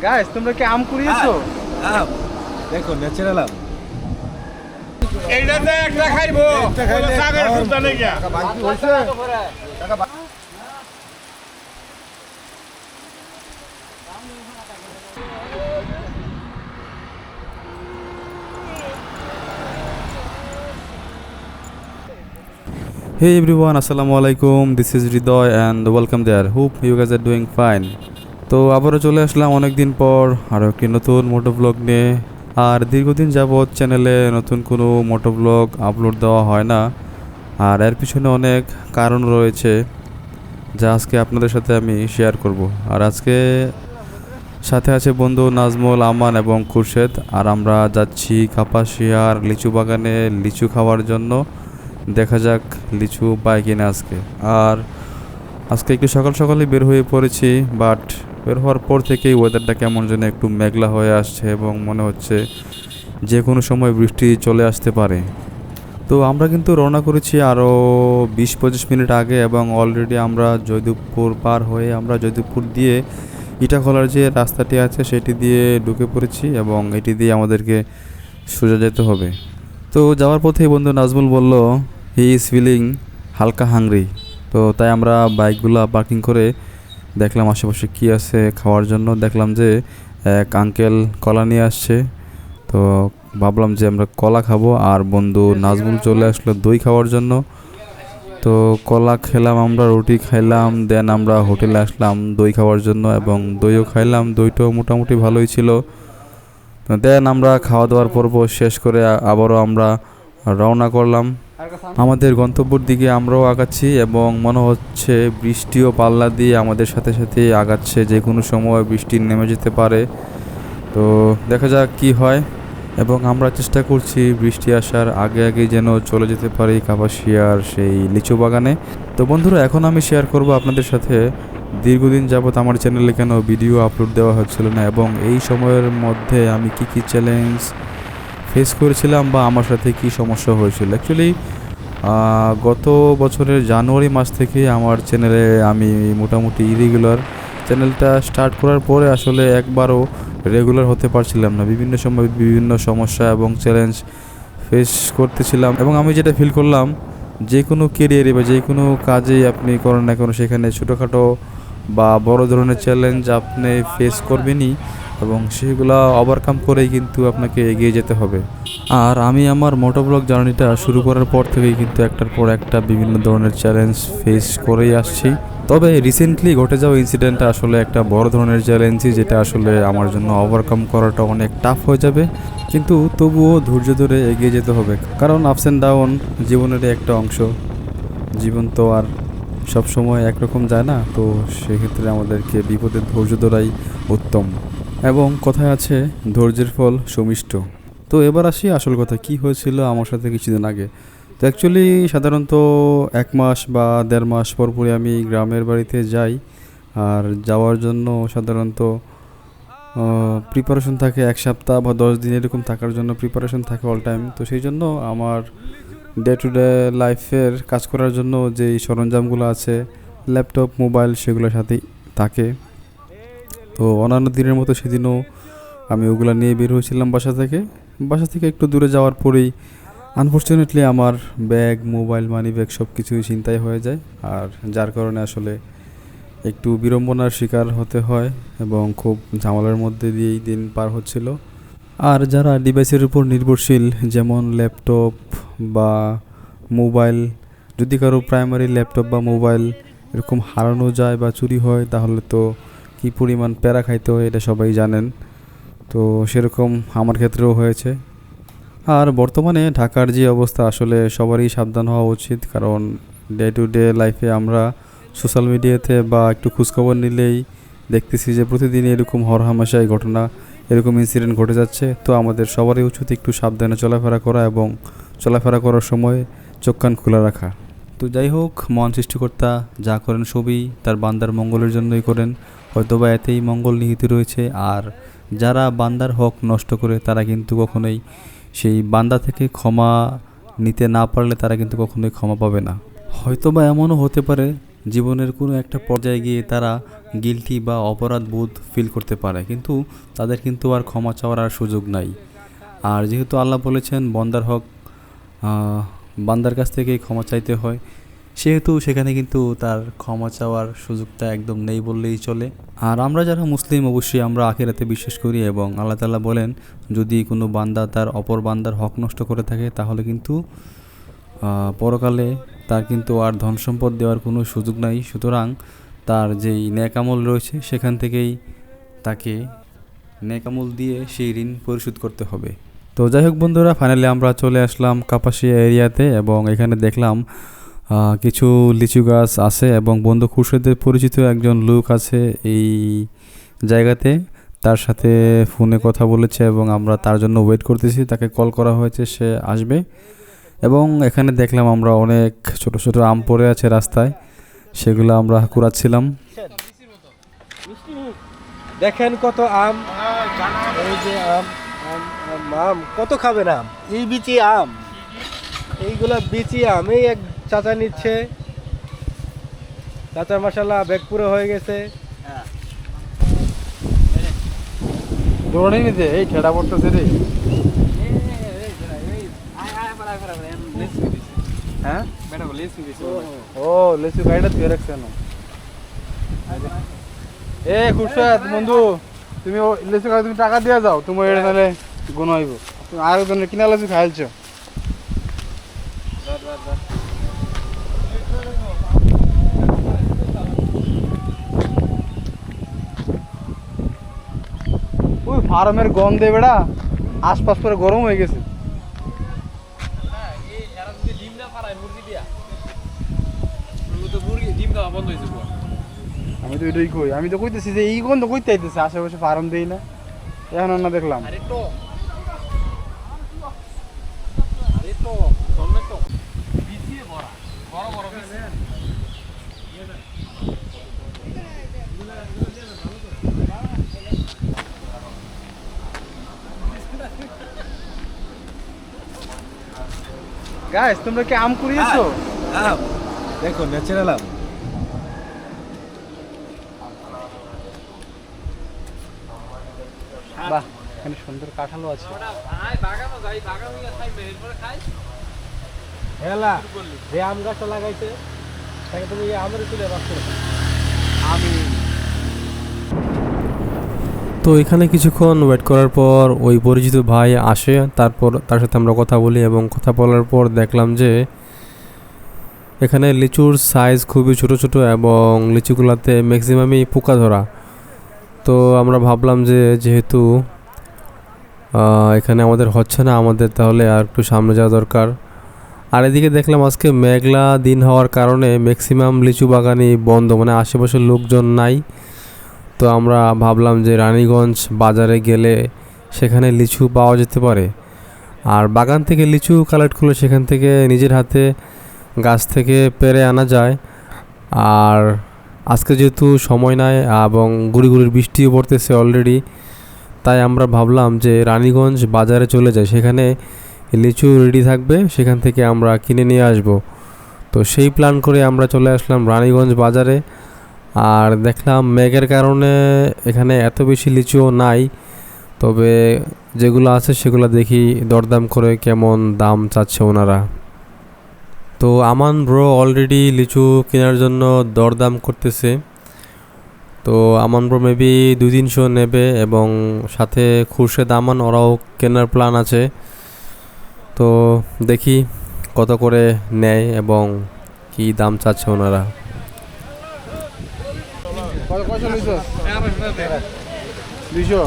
Guys তোমরা কি আম কুড়িয়েছো? আম দেখো ন্যাচারাল আম। এইটাতে একটা খাইবো সাগর সুলতান নেই গিয়া বাকি হইছে টাকা Hey everyone, assalamu alaikum. This is Ridoy and welcome there. Hope you guys are doing fine. তো আবারও চলে আসলাম অনেক দিন পর আরও একটি নতুন মোটো ব্লগ নিয়ে। আর দীর্ঘদিন যাবৎ চ্যানেলে নতুন কোনো মোটো ব্লগ আপলোড দেওয়া হয় না, আর এর পিছনে অনেক কারণ রয়েছে যা আজকে আপনাদের সাথে আমি শেয়ার করব। আর আজকে সাথে আছে বন্ধু নাজমুল, আমান এবং খুরশেদ। আর আমরা যাচ্ছি কাপাসিয়ার লিচু বাগানে লিচু খাওয়ার জন্য। দেখা যাক লিচু পাই কিনা আজকে। আর আজকে একটু সকাল সকালে বের হয়ে পড়েছি, বাট বের হওয়ার পর থেকেই ওয়েদারটা কেমন যেন একটু মেঘলা হয়ে আসছে এবং মনে হচ্ছে যে কোনো সময় বৃষ্টি চলে আসতে পারে। তো আমরা কিন্তু রওনা করেছি আরও 20-25 মিনিট আগে এবং অলরেডি আমরা জয়দেবপুর পার হয়ে আমরা জয়দেবপুর দিয়ে ইটাখলার যে রাস্তাটি আছে সেটি দিয়ে ঢুকে পড়েছি এবং এটি দিয়ে আমাদেরকে সোজা যেতে হবে। তো যাওয়ার পথেই বন্ধু নাজমুল বলল হি ইজ ফিলিং হালকা হাংরি। তো তাই আমরা বাইকগুলো পার্কিং করে দেখলাম আশেপাশে কী আছে খাওয়ার জন্য। দেখলাম যে এক আঙ্কেল কলা নিয়ে আসছে, তো ভাবলাম যে আমরা কলা খাবো। আর বন্ধু নাজমুল চলে আসলো দই খাওয়ার জন্য। তো কলা খেলাম, আমরা রুটি খাইলাম, দেন আমরা হোটেলে আসলাম দই খাওয়ার জন্য এবং দইও খাইলাম। দইটাও মোটামুটি ভালোই ছিল। দেন আমরা খাওয়া দাওয়ার পর্ব শেষ করে আবারও আমরা রওনা করলাম আমাদের গন্তব্যের দিকে। আমরাও আগাচ্ছি এবং মনে হচ্ছে বৃষ্টিও পাল্লা দিয়ে আমাদের সাথে সাথে আগাচ্ছে, যে কোনো সময় বৃষ্টি নেমে যেতে পারে। তো দেখা যাক কি হয় এবং আমরা চেষ্টা করছি বৃষ্টি আসার আগে আগে যেন চলে যেতে পারি কাপাসিয়ার সেই লিচু বাগানে। তো বন্ধুরা, এখন আমি শেয়ার করব আপনাদের সাথে দীর্ঘদিন যাবৎ আমার চ্যানেলে কেন ভিডিও আপলোড দেওয়া হচ্ছিল না এবং এই সময়ের মধ্যে আমি কি চ্যালেঞ্জ ফেস করেছিলাম বা আমার সাথে কি সমস্যা হয়েছিল। অ্যাকচুয়ালি গত বছরের জানুয়ারি মাস থেকে আমার চ্যানেলে আমি মোটামুটি ইরেগুলার, চ্যানেলটা স্টার্ট করার পরে আসলে একবারও রেগুলার হতে পারছিলাম না। বিভিন্ন সময় বিভিন্ন সমস্যা এবং চ্যালেঞ্জ ফেস করতেছিলাম এবং আমি যেটা ফিল করলাম, যে কোনো কেরিয়ারে বা যে কোনো কাজেই আপনি করেন না কেন সেখানে ছোটোখাটো বা বড় ধরনের চ্যালেঞ্জ আপনি ফেস করবেনই এবং সেগুলো ওভারকাম করেই কিন্তু আপনাকে এগিয়ে যেতে হবে। আর আমি আমার মোটোব্লগ জার্নিটা শুরু করার পর থেকেই কিন্তু একটার পর একটা বিভিন্ন ধরনের চ্যালেঞ্জ ফেস করেই আসছি। তবে রিসেন্টলি ঘটে যাওয়া ইনসিডেন্টটা আসলে একটা বড় ধরনের চ্যালেঞ্জই, যেটা আসলে আমার জন্য ওভারকাম করাটা অনেক টাফ হয়ে যাবে, কিন্তু তবুও ধৈর্য ধরে এগিয়ে যেতে হবে। কারণ আপস অ্যান্ড ডাউন জীবনেরই একটা অংশ। জীবন তো আর সবসময় একরকম যায় না, তো সেক্ষেত্রে আমাদেরকে বিপদে ধৈর্য ধরাই উত্তম। এবং কথায় আছে ধৈর্যের ফল সুমিষ্ট। তো এবার আসি আসল কথা, কি হয়েছিল আমার সাথে কিছুদিন আগে। তো অ্যাকচুয়ালি সাধারণত 1 মাস বা 1.5 মাস পরপরই আমি গ্রামের বাড়িতে যাই। আর যাওয়ার জন্য সাধারণত প্রিপারেশন থাকে 1 সপ্তাহ বা 10 দিন এরকম থাকার জন্য প্রিপারেশন থাকে অল টাইম। তো সেই জন্য আমার ডে টু ডে লাইফের কাজ করার জন্য যেই সরঞ্জামগুলো আছে, ল্যাপটপ, মোবাইল, সেগুলোর সাথেই থাকে। তো অন্যান্য দিনের মতো সেদিনও আমি ওগুলো নিয়ে বের হয়েছিলাম বাসা থেকে একটু দূরে যাওয়ার পরেই আনফর্চুনেটলি আমার ব্যাগ, মোবাইল, মানি ব্যাগ সব কিছুই ছিনতাই হয়ে যায়। আর যার কারণে আসলে একটু বিড়ম্বনার শিকার হতে হয় এবং খুব ঝামেলার মধ্যে দিয়েই দিন পার হচ্ছিল। আর যারা ডিভাইসের উপর নির্ভরশীল, যেমন ল্যাপটপ বা মোবাইল, যদি কারো প্রাইমারি ল্যাপটপ বা মোবাইল এরকম হারানো যায় বা চুরি হয়, তাহলে তো কী পরিমাণ প্যারা খাইতে হয় এটা সবাই জানেন। তো সেরকম আমার ক্ষেত্রেও হয়েছে। আর বর্তমানে ঢাকার যে অবস্থা, আসলে সবারই সাবধান হওয়া উচিত। কারণ ডে টু ডে লাইফে আমরা সোশ্যাল মিডিয়াতে বা একটু খোঁজখবর নিলেই দেখতেছি যে প্রতিদিন এরকম হরহামেশাই ঘটনা, এরকম ইনসিডেন্ট ঘটে যাচ্ছে। তো আমাদের সবারই উচিত একটু সাবধানে চলাফেরা করা এবং চলাফেরা করার সময় চোখ কান খোলা রাখা। তো যাই হোক, মহান সৃষ্টিকর্তা যা করেন সবই তার বান্দার মঙ্গলের জন্যই করেন, হয়তোবা এতেই মঙ্গল নিহিত রয়েছে। আর যারা বান্দার হক নষ্ট করে তারা কিন্তু কখনোই সেই বান্দা থেকে ক্ষমা নিতে না পারলে তারা কিন্তু কখনোই ক্ষমা পাবে না। হয়তোবা এমনও হতে পারে জীবনের কোনো একটা পর্যায়ে গিয়ে তারা গিলটি বা অপরাধ বোধ ফিল করতে পারে, কিন্তু তাদের কিন্তু আর ক্ষমা চাওয়ার আর সুযোগ নাই। আর যেহেতু আল্লাহ বলেছেন বন্দার হক বান্দার কাছ থেকেই ক্ষমা চাইতে হয়, সেহেতু সেখানে কিন্তু তার ক্ষমা চাওয়ার সুযোগটা একদম নেই বললেই চলে। আর আমরা যারা মুসলিম অবশ্যই আমরা আখিরাতে বিশ্বাস করি, এবং আল্লাহ তাআলা বলেন যদি কোনো বান্দা তার অপর বান্দার হক নষ্ট করে থাকে তাহলে কিন্তু পরকালে তার কিন্তু আর ধন সম্পদ দেওয়ার কোনো সুযোগ নাই। সুতরাং তার যেই নেক আমল রয়েছে সেখান থেকেই তাকে নেক আমল দিয়ে সেই ঋণ পরিশোধ করতে হবে। তো যাই হোক বন্ধুরা, ফাইনালি আমরা চলে আসলাম কাপাসিয়া এরিয়াতে, এবং এখানে দেখলাম কিছু লিচু গাছ আছে, এবং বন্ধু খুরশেদের পরিচিত একজন লোক আছে এই জায়গাতে। তার সাথে ফোনে কথা বলেছে এবং আমরা তার জন্য ওয়েট করতেছি, তাকে কল করা হয়েছে, সে আসবে। এবং এখানে দেখলাম আমরা অনেক ছোট ছোট আম পড়ে আছে রাস্তায়, সেগুলো আমরা কুড়াচ্ছিলাম। দেখেন কত আম, এই যে আম আম আম আম কত খাবেন আম, এই বিচি আম, এইগুলা বিচি আম। এই এক চাচা নিচ্ছে, চাচার মাশাআল্লাহ ব্যাগ পুরো হয়ে গেছে। দৌড়ে নিতে এই ঠেড়া পড়তেছে রে। হ্যাঁ ও লেসু গাড়িটা তুই রাখছে না। এ খুরশাদ বন্ধু, তুমি লেসু গাড়ি তুমি টাকা দিয়ে যাও, তোমার এটা নাহলে গুণ হইব। তুমি আর একজনের কিনা লেসু খাইছো। ওই ফার্মের গন্ধে বেড়া আশপাশ করে গরম হয়ে গেছে। আমি তো এটাই কই, আমি তো কইতেছি যে এই গন্ধ কইতে আইতেছে, আশেপাশে ফার্ম দেই না, এখন না দেখলাম। গাইস তোমরা কি আম কুড়িয়েছো? আম দেখো ন্যাচারাল আম। বাহ, এখানে সুন্দর কাঁঠালও আছে। হেলা যে আম গাছটা লাগাইছে তাকে তুমি এই আমের তুলে রাখছো। আমি তো এখানে কিছুক্ষণ ওয়েট করার পর ওই পরিচিত ভাই আসে, তারপর তার সাথে আমরা কথা বলি, এবং কথা বলার পর দেখলাম যে এখানে লিচুর সাইজ খুবই ছোট ছোট, এবং লিচুগুলোতে ম্যাক্সিমামই পোকা ধরা। তো আমরা ভাবলাম যে যেহেতু এখানে আমাদের হচ্ছে না, আমাদের তাহলে আর একটু সামনে যাওয়া দরকার। আর এদিকে দেখলাম আজকে মেঘলা দিন হওয়ার কারণে ম্যাক্সিমাম লিচু বাগানই বন্ধ, মানে আশেপাশের লোকজন নাই। তো আমরা ভাবলাম যে রানীগঞ্জ বাজারে গেলে সেখানে লিচু পাওয়া যেতে পারে, আর বাগান থেকে লিচু কালেক্ট করলে সেখান থেকে নিজের হাতে গাছ থেকে পেড়ে আনা যায়। আর আজকে যেহেতু সময় নাই এবং গুড়ি গুড়ির বৃষ্টিও পড়তেছে অলরেডি, তাই আমরা ভাবলাম যে রানীগঞ্জ বাজারে চলে যাই, সেখানে লিচু রেডি থাকবে, সেখান থেকে আমরা কিনে নিয়ে আসব। তো সেই প্ল্যান করে আমরা চলে আসলাম রানীগঞ্জ বাজারে। আর দেখলাম মেঘের কারণে এখানে এত বেশি লিচুও নাই, তবে যেগুলো আছে সেগুলো দেখি দরদাম করে কেমন দাম চাচ্ছে ওনারা। তো আমান ব্রো অলরেডি লিচু কেনার জন্য দরদাম করতেছে। তো আমান ব্রো মেবি 200-300 নেবে, এবং সাথে খুরশেদ আমান ওরাও কেনার প্ল্যান আছে। তো দেখি কত করে নেয় এবং কি দাম চাচ্ছে ওনারা। কয়শো লইছো? 200।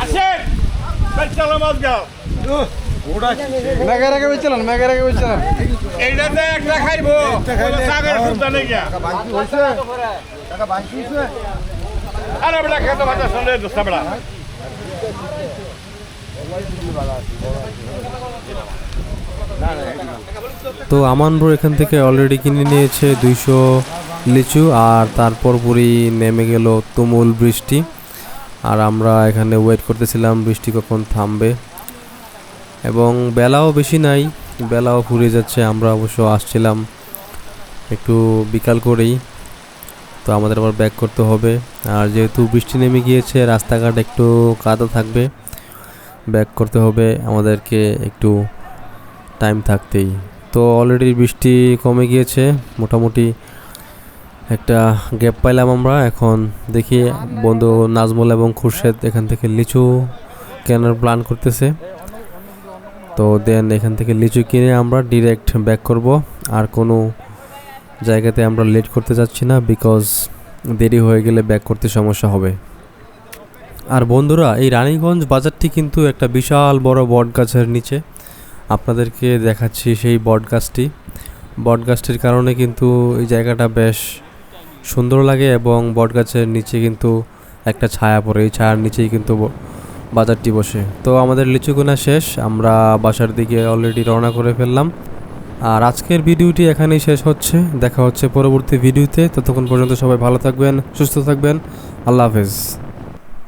আসেন বেচালাম আজগাও মেঘের আগে বেচলাম, মেঘের আগে বেচলাম। এইটাতে একটা খাইবো সাগর সুলতান নাকি বাকি হইছে? টাকা বাকি হইছে? আরে বেটা খেতে ভাত শুনলে দোস্তা বেটা তো আমান ব্রো এখান থেকে অলরেডি কিনে নিয়েছে 200 লিচু, আর তারপর পুরি নেমে গেল তুমুল বৃষ্টি। আর আমরা এখানে ওয়েট করতেছিলাম বৃষ্টি কখন থামবে, এবং বেলাও বেশি নাই, বেলাও ফুরিয়ে যাচ্ছে। আমরা অবশ্য আসছিলাম একটু বিকাল করেই, তো আমাদের আবার ব্যাক করতে হবে। আর যেহেতু বৃষ্টি নেমে গিয়েছে, রাস্তাঘাট একটু কাদা থাকবে, ব্যাক করতে হবে আমাদেরকে একটু টাইম থাকতেই। তো অলরেডি বৃষ্টি কমে গিয়েছে, মোটামুটি একটা গ্যাপ পাইলাম আমরা। এখন দেখি বন্ধু নাজমুল এবং খুরশেদ এখান থেকে লিচু কেনার প্ল্যান করতেছে। তো দেন এখান থেকে লিচু কিনে আমরা ডিরেক্ট ব্যাক করব। আর কোনো জায়গাতে আমরা লেট করতে যাচ্ছি না, বিকজ দেরি হয়ে গেলে ব্যাক করতে সমস্যা হবে। আর বন্ধুরা, এই রানীগঞ্জ বাজারটি কিন্তু একটা বিশাল বড় বট গাছের নিচে। আপনাদেরকে দেখাচ্ছি সেই বট গাছটি। বট গাছটির কারণে কিন্তু এই জায়গাটা বেশ সুন্দর লাগে এবং বট গাছের নিচে কিন্তু একটা ছায়া পড়ে, এই ছায়ার নিচেই কিন্তু বাজারটি বসে। তো আমাদের লিচু কেনা শেষ, আমরা বাসার দিকে অলরেডি রওনা করে ফেললাম। আর আজকের ভিডিওটি এখানেই শেষ হচ্ছে, দেখা হচ্ছে পরবর্তী ভিডিওতে। ততক্ষণ পর্যন্ত সবাই ভালো থাকবেন, সুস্থ থাকবেন, আল্লাহ হাফেজ।